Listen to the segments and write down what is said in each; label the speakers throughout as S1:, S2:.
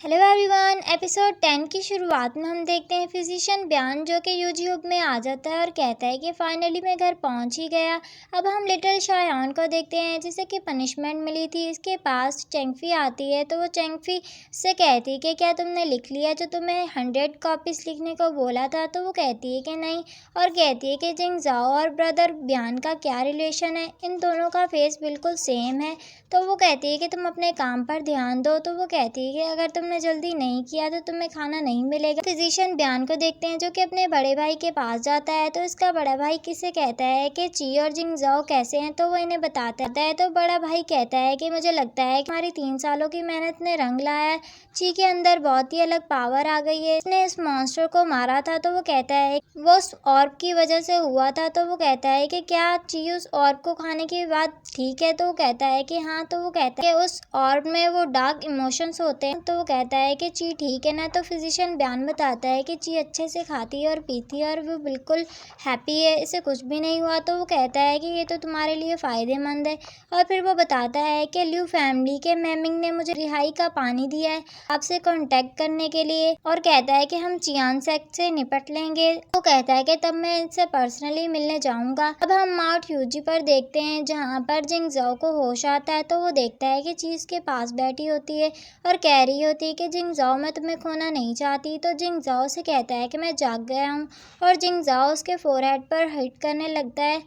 S1: Hello everyone. Episode 10 की शुरुआत में हम देखते हैं फिजिशियन ब्यान जो कि यूट्यूब में आ जाता है और कहता है कि फाइनली मैं घर पहुंच ही गया। अब हम लिटिल शायान को देखते हैं जिसे कि पनिशमेंट मिली थी। इसके पास चेंगफी आती है तो वो चेंगफी से कहती है कि क्या तुमने लिख लिया जो तुम्हें 100 कॉपीज लिखने को बोला था। तो वो कहती है कि नहीं और कहती है कि जिंग जाओ और ब्रदर ब्यान का क्या रिलेशन है, इन दोनों का फेस बिल्कुल सेम है। तो वो कहती है कि तुम अपने काम पर ध्यान दो। तो वो कहती है कि अगर तुमने जल्दी नहीं किया तो तुम्हें खाना नहीं मिलेगा। फिजिशियन ब्यान को देखते हैं जो कि अपने बड़े भाई के पास जाता है। तो इसका बड़ा भाई किसे कहता है कि ची और जिंग जाओ कैसे हैं। तो वो इन्हें बताता है। तो बड़ा भाई कहता है कि मुझे लगता है कि हमारी 3 सालों की मेहनत ने रंग लाया है। ची के अंदर बहुत ही अलग पावर आ गई है। इसने इस मॉन्स्टर को मारा था। तो वो कहता है वो उस ऑर्ब की वजह से हुआ था। तो वो कहता है कि क्या ची उस ऑर्ब को खाने की बात ठीक है। तो वो कहता है कि हाँ। तो वो कहता है कि उस ऑर्ब में वो डार्क इमोशंस होते हैं। तो वो कहता है कि ची ठीक है ना। तो फिजिशियन ब्यान बताता है कि ची अच्छे से खाती है और पीती है और वो बिल्कुल हैप्पी है, इसे कुछ भी नहीं हुआ। तो वो कहता है कि ये तो तुम्हारे लिए फ़ायदेमंद है। और फिर वो बताता है कि ल्यू फैमिली के मैमिंग ने मुझे रिहाई का पानी दिया है आपसे कांटेक्ट करने के लिए और कहता है कि हम चियान सेक्ट से निपट लेंगे। वो कहता है कि तब मैं इनसे पर्सनली मिलने जाऊंगा। अब हम माउंट यूजी पर देखते हैं जहाँ पर जिंग जाओ को होश आता है। तो वो देखता है कि चीज़ के पास बैठी होती है और कह रही होती है कि जिंग जाओ मैं तुम्हें खोना नहीं चाहती। तो जिंग जाओ से कहता है कि मैं जाग गया हूँ और जिंग जाओ उसके फोरहेड पर हिट करने लगता है।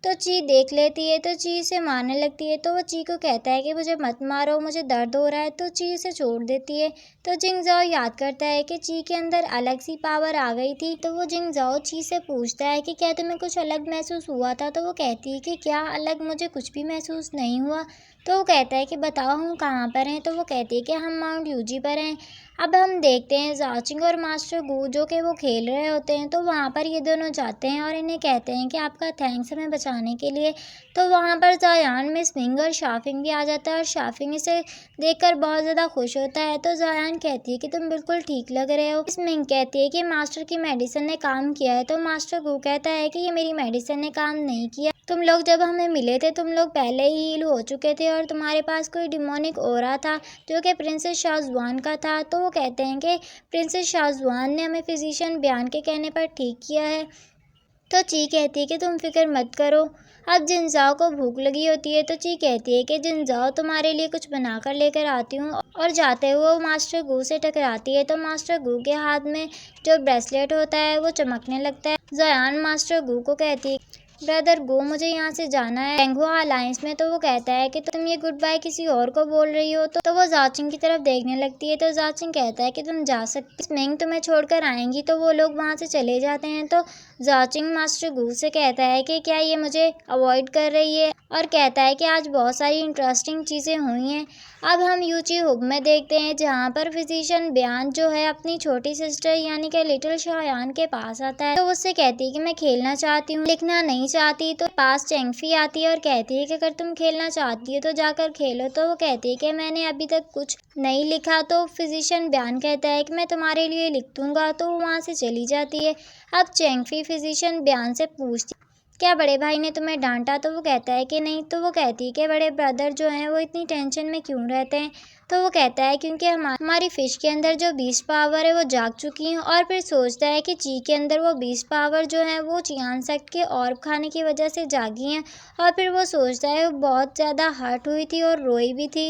S1: तो ची देख लेती है तो ची इसे मारने लगती है। तो वो ची को कहता है कि मुझे मत मारो, मुझे दर्द हो रहा है। तो ची इसे छोड़ देती है। तो जिंग जाओ याद करता है कि ची के अंदर अलग सी पावर आ गई थी। तो वो जिंग जाओ ची से पूछता है कि क्या तुम्हें कुछ अलग महसूस हुआ था। तो वो कहती है कि क्या अलग, मुझे कुछ भी महसूस नहीं हुआ। तो वो कहता है कि बताओ हम कहाँ पर हैं। तो वो कहती है कि हम माउंट यूजी पर हैं। अब हम देखते हैं जाचिंग और मास्टर गू जो कि वो खेल रहे होते हैं। तो वहाँ पर ये दोनों जाते हैं और इन्हें कहते हैं कि आपका थैंक्स हमें बचाने के लिए। तो वहाँ पर जायान में स्विंग और शाफिंग भी आ जाता है और शाफिंग इसे देखकर बहुत ज़्यादा खुश होता है। तो जायान कहती है कि तुम बिल्कुल ठीक लग रहे हो। स्विंग कहती है कि मास्टर की मेडिसिन ने काम किया है। तो मास्टर गू कहता है कि ये मेरी मेडिसिन ने काम नहीं किया, तुम लोग जब हमें मिले थे तुम लोग पहले ही हील हो चुके थे और तुम्हारे पास कोई डिमोनिक ओरा था जो कि प्रिंसेस शाहजवान का था। तो वो कहते हैं कि प्रिंसेस शाहजवान ने हमें फिजिशियन ब्यान के कहने पर ठीक किया है। तो ची कहती है कि तुम फिक्र मत करो। अब जिनजाओ को भूख लगी होती है तो ची कहती है कि जिनजाओ तुम्हारे लिए कुछ बनाकर लेकर आती हूँ और जाते हुए वो मास्टर गू से टकराती है। तो मास्टर गू के हाथ में जो ब्रेसलेट होता है वो चमकने लगता है। जयान मास्टर गू को कहती है ब्रदर गो मुझे यहाँ से जाना है टेंगुआ अलायंस में। तो वो कहता है कि तुम ये गुड बाय किसी और को बोल रही हो। तो वो जाचिंग की तरफ देखने लगती है। तो जाचिंग कहता है कि तुम जा सकती, स्मिंग तुम्हें छोड़कर आएंगी। तो वो लोग वहाँ से चले जाते हैं। तो जाचिंग मास्टर गू से कहता है कि क्या ये मुझे अवॉइड कर रही है और कहता है कि आज बहुत सारी इंटरेस्टिंग चीज़ें हुई हैं। अब हम यूची हुब में देखते हैं जहाँ पर फिजिशियन ब्यान जो है अपनी छोटी सिस्टर यानी कि लिटिल शायान के पास आता है। तो उससे कहती है कि मैं खेलना चाहती हूँ, लिखना नहीं चाहती। तो पास चेंगफी आती है और कहती है कि अगर तुम खेलना चाहती हो तो जाकर खेलो। तो वो कहती है कि मैंने अभी तक कुछ नहीं लिखा। तो फिजिशियन ब्यान कहता है कि मैं तुम्हारे लिए लिख दूंगा। तो वो वहाँ से चली जाती है। अब चेंगफी फिजिशियन ब्यान से पूछती क्या बड़े भाई ने तुम्हें डांटा। तो वो कहता है कि नहीं। तो वो कहती है कि बड़े ब्रदर जो हैं वो इतनी टेंशन में क्यों रहते हैं। तो वो कहता है क्योंकि हमारी फिश के अंदर जो 20 पावर है वो जाग चुकी हैं। और फिर सोचता है कि ची के अंदर वो 20 पावर जो है वो चियान सेक्ट के ऑर्ब खाने की वजह से जागी हैं। और फिर वो सोचता है वो बहुत ज़्यादा हर्ट हुई थी और रोई भी थी।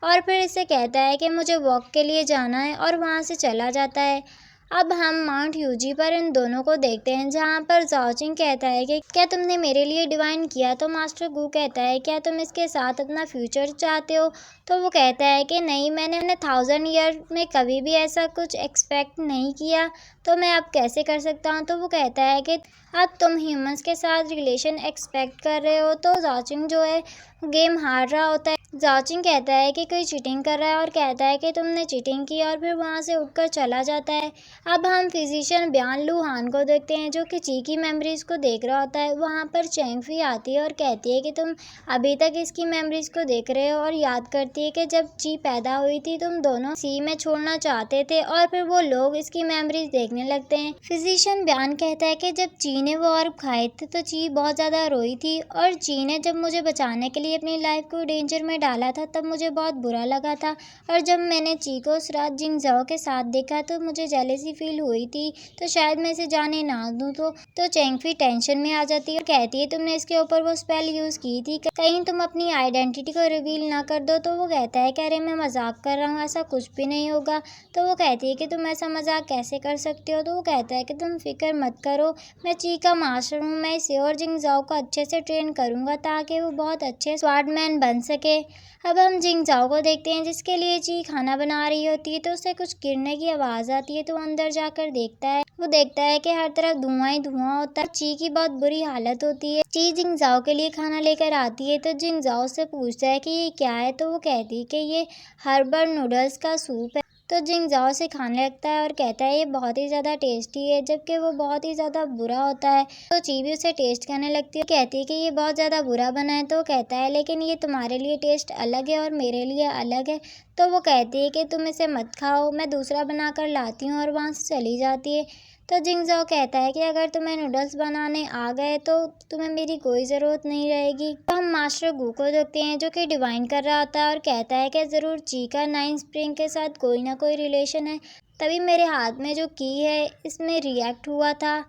S1: और फिर इसे कहता है कि मुझे वॉक के लिए जाना है और वहाँ से चला जाता है। अब हम माउंट यूजी पर इन दोनों को देखते हैं जहाँ पर जाचिंग कहता है कि क्या तुमने मेरे लिए डिवाइन किया। तो मास्टर गू कहता है क्या तुम इसके साथ अपना फ्यूचर चाहते हो। तो वो कहता है कि नहीं, मैंने 1000 ईयर में कभी भी ऐसा कुछ एक्सपेक्ट नहीं किया, तो मैं अब कैसे कर सकता हूँ। तो वो कहता है कि अब तुम ह्यूमंस के साथ रिलेशन एक्सपेक्ट कर रहे हो। तो जाचिंग जो है गेम हार रहा होता है। जाचिंग कहता है कि कोई चीटिंग कर रहा है और कहता है कि तुमने चीटिंग की और फिर वहाँ से उठकर चला जाता है। अब हम फिजिशियन ब्यान लूहान को देखते हैं जो कि ची की मेमोरीज को देख रहा होता है। वहाँ पर चेंगफी आती है और कहती है कि तुम अभी तक इसकी मेमोरीज को देख रहे हो और याद करती है कि जब ची पैदा हुई थी तुम दोनों सी में छोड़ना चाहते थे और फिर वो लोग इसकी मेमोरीज देखने लगते हैं। फिजिशियन ब्यान कहता है कि जब ची ने वो ऑर्ब खाए थे तो ची बहुत ज़्यादा रोई थी और ची ने जब मुझे बचाने के लिए अपनी लाइफ को डेंजर में डाला था तब मुझे बहुत बुरा लगा था, और जब मैंने ची को उस रात जिंगजाओ के साथ देखा तो मुझे जेलसी फील हुई थी, तो शायद मैं इसे जाने ना दूँ। तो चेंगफी टेंशन में आ जाती है और कहती है तुमने इसके ऊपर वो स्पेल यूज़ की थी, कहीं तुम अपनी आइडेंटिटी को रिवील ना कर दो। तो वो कहता है कि अरे मैं मजाक कर रहा हूँ, ऐसा कुछ भी नहीं होगा। तो वो कहती है कि तुम ऐसा मजाक कैसे कर सकते हो। तो वो कहता है कि तुम फिक्र मत करो, मैं ची का मास्टर हूँ, मैं इसे और जिंगजाओ को अच्छे से ट्रेन करूँगा ताकि वो बहुत अच्छे स्वॉर्डमैन बन सके। अब हम जिंगजाओ को देखते हैं जिसके लिए ची खाना बना रही होती है, तो उसे कुछ गिरने की आवाज़ आती है। तो वो अंदर जाकर देखता है, वो देखता है कि हर तरफ धुआं ही धुआं होता है। ची की बहुत बुरी हालत होती है। ची जिंगजाओ के लिए खाना लेकर आती है, तो जिंगजाओ से पूछता है कि ये क्या है। तो वो कहती है कि ये हर्बल नूडल्स का सूप है। तो जिंगजाओ से खाने लगता है और कहता है ये बहुत ही ज़्यादा टेस्टी है, जबकि वो बहुत ही ज़्यादा बुरा होता है। तो ची भी उसे टेस्ट करने लगती है, कहती है कि ये बहुत ज़्यादा बुरा बना है। तो वो कहता है लेकिन ये तुम्हारे लिए टेस्ट अलग है और मेरे लिए अलग है। तो वो कहती है कि तुम इसे मत खाओ, मैं दूसरा बना कर लाती हूँ, और वहाँ से चली जाती है। तो जिंगजाओ कहता है कि अगर तुम्हें नूडल्स बनाने आ गए तो तुम्हें मेरी कोई ज़रूरत नहीं रहेगी। तो हम मास्टर गू को देखते हैं जो कि डिवाइन कर रहा होता है और कहता है कि ज़रूर ची का 9 स्प्रिंग के साथ कोई ना कोई रिलेशन है, तभी मेरे हाथ में जो की है इसमें रिएक्ट हुआ था।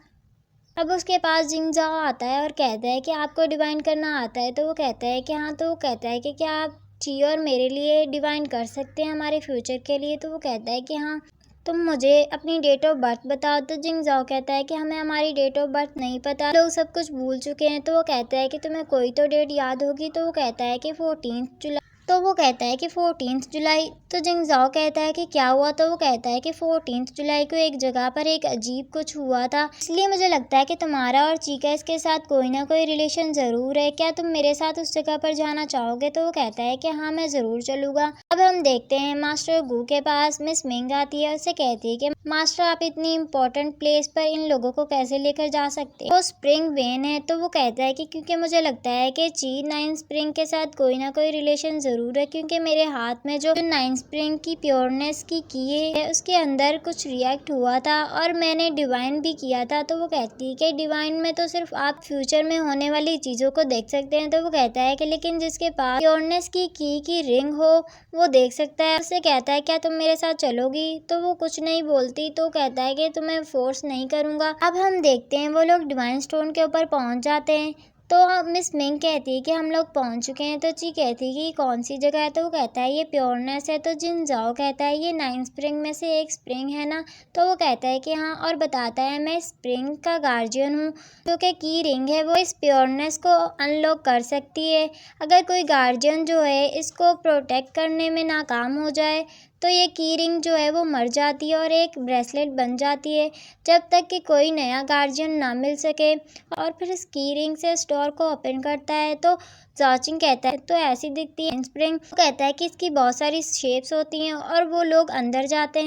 S1: अब उसके पास जिंगजाओ आता है और कहता है कि आपको डिवाइन करना आता है। तो वो कहता है कि हाँ। तो वो कहता है कि क्या आप ची और मेरे लिए डिवाइन कर सकते हैं, हमारे फ्यूचर के लिए। तो वो कहता है कि हाँ, तुम मुझे अपनी डेट ऑफ बर्थ बताओ। तो जिंगजाओ कहता है कि हमें हमारी डेट ऑफ बर्थ नहीं पता, लोग सब कुछ भूल चुके हैं। तो वो कहता है कि तुम्हें कोई तो डेट याद होगी। तो वो कहता है कि 14 जुलाई। तो वो कहता है कि 14 जुलाई। तो जिंगजाओ कहता है कि क्या हुआ। तो वो कहता है कि 14 जुलाई को एक जगह पर एक अजीब कुछ हुआ था, इसलिए मुझे लगता है कि तुम्हारा और चीका इसके साथ कोई ना कोई रिलेशन ज़रूर है, क्या तुम मेरे साथ उस जगह पर जाना चाहोगे। तो वो कहता है कि हाँ, मैं ज़रूर चलूँगा। अब हम देखते हैं मास्टर गू के पास मिस मिंग आती है और उसे कहती है कि मास्टर आप इतनी इम्पोर्टेंट प्लेस पर इन लोगों को कैसे लेकर जा सकते हैं। वो स्प्रिंग वेन है। तो वो कहता है कि क्योंकि मुझे लगता है कि ची 9 स्प्रिंग के साथ कोई ना कोई रिलेशन ज़रूर है, क्योंकि मेरे हाथ में जो 9 स्प्रिंग की प्योरनेस की है उसके अंदर कुछ रिएक्ट हुआ था और मैंने डिवाइन भी किया था। तो वो कहती है कि डिवाइन में तो सिर्फ आप फ्यूचर में होने वाली चीज़ों को देख सकते हैं। तो वो कहता है कि लेकिन जिसके पास प्योरनेस की रिंग हो वो देख सकता है। उससे कहता है क्या तुम मेरे साथ चलोगी। तो वो कुछ नहीं बोलती। तो कहता है कि तुम्हें फोर्स नहीं करूँगा। अब हम देखते हैं वो लोग डिवाइन स्टोन के ऊपर पहुँच जाते हैं। तो मिस मिंग कहती है कि हम लोग पहुंच चुके हैं। तो ची कहती है कि कौन सी जगह है। तो वो कहता है ये प्योरनेस है। तो जिंगजाओ कहता है ये 9 स्प्रिंग में से एक स्प्रिंग है ना। तो वो कहता है कि हाँ, और बताता है मैं स्प्रिंग का गार्जियन हूँ, जो कि की रिंग है वो इस प्योरनेस को अनलॉक कर सकती है। अगर कोई गार्जियन जो है इसको प्रोटेक्ट करने में नाकाम हो जाए तो ये की रिंग जो है वो मर जाती है और एक ब्रेसलेट बन जाती है, जब तक कि कोई नया गार्जियन ना मिल सके। और फिर इस की रिंग से स्टोर को ओपन करता है। तो जाचिंग कहता है तो ऐसी दिखती है स्प्रिंग। कहता है कि इसकी बहुत सारी शेप्स होती हैं और वो लोग अंदर जाते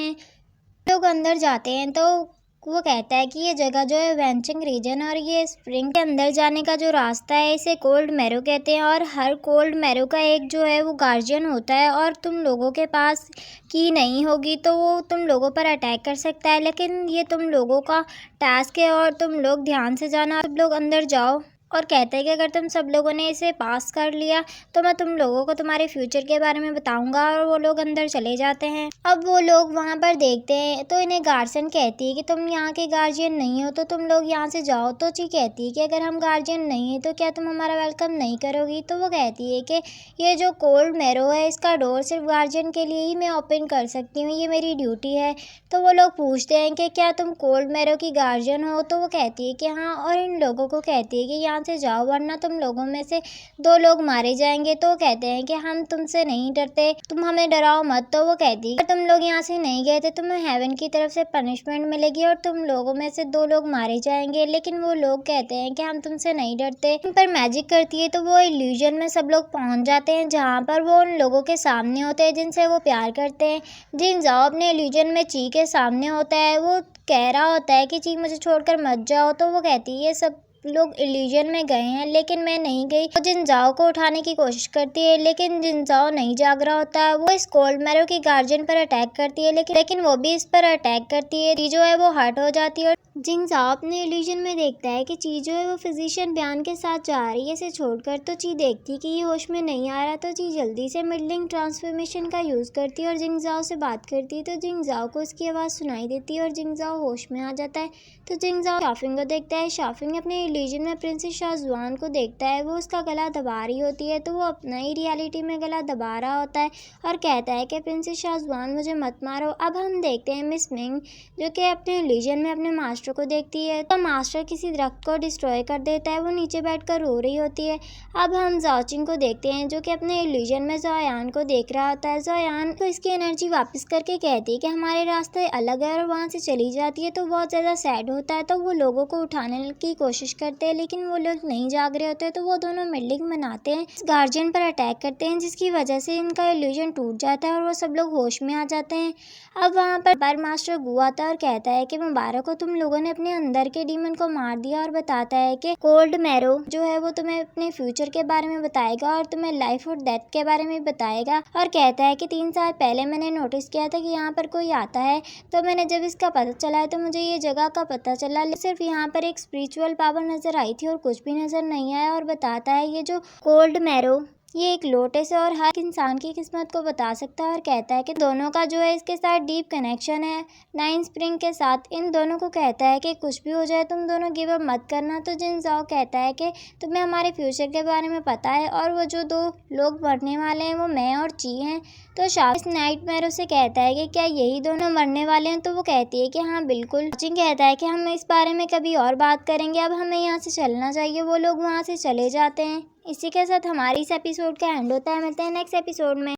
S1: हैं। तो वो कहता है कि ये जगह जो है वेंचिंग रीजन, और ये स्प्रिंग के अंदर जाने का जो रास्ता है इसे कोल्ड मैरो कहते हैं, और हर कोल्ड मैरो का एक जो है वो गार्जियन होता है, और तुम लोगों के पास की नहीं होगी तो वो तुम लोगों पर अटैक कर सकता है। लेकिन ये तुम लोगों का टास्क है और तुम लोग ध्यान से जाना, सब लोग अंदर जाओ। और कहता है कि अगर तुम सब लोगों ने इसे पास कर लिया तो मैं तुम लोगों को तुम्हारे फ्यूचर के बारे में बताऊंगा। और वो लोग अंदर चले जाते हैं। अब वो लोग वहाँ पर देखते हैं तो इन्हें गार्जियन कहती है कि तुम यहाँ के गार्जियन नहीं हो तो तुम लोग यहाँ से जाओ। तो ची कहती है कि अगर हम गार्जियन नहीं है तो क्या तुम हमारा वेलकम नहीं करोगी। तो वो कहती है कि ये जो कोल्ड मैरो है इसका डोर सिर्फ गार्जियन के लिए ही मैं ओपन कर सकती हूँ, ये मेरी ड्यूटी है। तो वो लोग पूछते हैं कि क्या तुम कोल्ड मैरो की गार्जियन हो। तो वो कहती है कि हाँ, और इन लोगों को कहती है कि यहाँ से जाओ वरना तुम लोगों में से 2 लोग मारे जाएंगे। तो कहते हैं कि हम तुमसे नहीं डरते, तुम हमें डराओ मत। तो वो कहती है कि तुम लोग यहाँ से नहीं गए थे तुम्हें हेवन की तरफ से पनिशमेंट मिलेगी और तुम लोगों में से 2 लोग मारे जाएंगे। लेकिन वो लोग कहते हैं कि हम तुमसे नहीं डरते। उन पर मैजिक करती है तो वो इल्यूजन में सब लोग पहुंच जाते हैं जहाँ पर वो उन लोगों के सामने होते हैं जिनसे वो प्यार करते हैं। जिंगजाओ अपने इल्यूजन में ची के सामने होता है, वो कह रहा होता है कि ची मुझे छोड़कर मत जाओ। तो वो कहती है सब लोग इल्यूजन में गए हैं लेकिन मैं नहीं गई। वो जिंजाओ को उठाने की कोशिश करती है लेकिन जिंजाओ नहीं जाग रहा होता है। वो इस कोल्ड मैरो की गार्जियन पर अटैक करती है लेकिन वो भी इस पर अटैक करती है। ची जो है वो हर्ट हो जाती है और जिंग जाओ अपने इल्यूजन में देखता है कि ची जो है वो फिजिशियन बयान के साथ जा रही है इसे छोड़कर, तो ची देखती कि ये होश में नहीं आ रहा, तो ची जल्दी से मिडलिंग ट्रांसफॉर्मेशन का यूज़ करती है और जिंग जाओ से बात करती है। तो जिंग जाओ को उसकी आवाज़ सुनाई देती है और जिंग जाओ होश में आ जाता है। तो जिंग जाओ शाफिंग को देखता है। शाफिंग अपने इल्यूजन में प्रिंसेस शाहजवान को देखता है, वो उसका गला दबा रही होती है, तो वो अपना ही रियलिटी में गला दबा रहा होता है और कहता है कि प्रिंसेस शाहजवान मुझे मत मारो। अब हम देखते हैं मिस मिंग जो कि अपने इल्यूजन में अपने मास्टर को देखती है, तो मास्टर किसी दरख्त को डिस्ट्रॉय कर देता है, वो नीचे बैठकर रो रही होती है। अब हम जाओचिंग को देखते हैं जो कि अपने इल्यूजन में जोयान को देख रहा होता है। जोयान को इसकी एनर्जी वापस करके कहती है कि हमारे रास्ते अलग है और वहाँ से चली जाती है, तो बहुत ज़्यादा सैड होता है। तो वो लोगों को उठाने की कोशिश करते हैं लेकिन वो लोग नहीं जाग रहे होते, तो वो दोनों मिडलिंग बनाते हैं, गार्जियन पर अटैक करते हैं जिसकी वजह से इनका इल्यूजन टूट जाता है और वो सब लोग होश में आ जाते हैं। अब वहाँ पर मास्टर गु आता है और कहता है कि मुबारक हो, तुम लोगों ने अपने अंदर के डीमन को मार दिया, और बताता है कि कोल्ड मैरो जो है वो तुम्हें अपने फ्यूचर के बारे में बताएगा और तुम्हें लाइफ और डेथ के बारे में बताएगा। और कहता है कि 3 साल पहले मैंने नोटिस किया था कि यहाँ पर कोई आता है, तो मैंने जब इसका पता चला है तो मुझे ये जगह का पता चला, सिर्फ यहाँ पर एक स्पिरिचुअल पावर नजर आई थी और कुछ भी नजर नहीं आया। और बताता है ये जो कोल्ड मैरो ये एक लोटस है और हर इंसान की किस्मत को बता सकता है, और कहता है कि दोनों का जो है इसके साथ डीप कनेक्शन है नाइन स्प्रिंग के साथ। इन दोनों को कहता है कि कुछ भी हो जाए तुम दोनों गिव अप मत करना। तो जिन जाओ कहता है कि तुम्हें हमारे फ्यूचर के बारे में पता है और वो जो 2 लोग मरने वाले हैं वो मैं और ची हैं। तो शार्क नाइट मैरो से कहता है कि क्या यही दोनों मरने वाले हैं, तो वो कहती है कि हाँ बिल्कुल। चिंग कहता है कि हम इस बारे में कभी और बात करेंगे, अब हमें यहाँ से चलना चाहिए। वो लोग वहाँ से चले जाते हैं। इसी के साथ हमारी इस एपिसोड का एंड होता है। मिलते हैं नेक्स्ट एपिसोड में।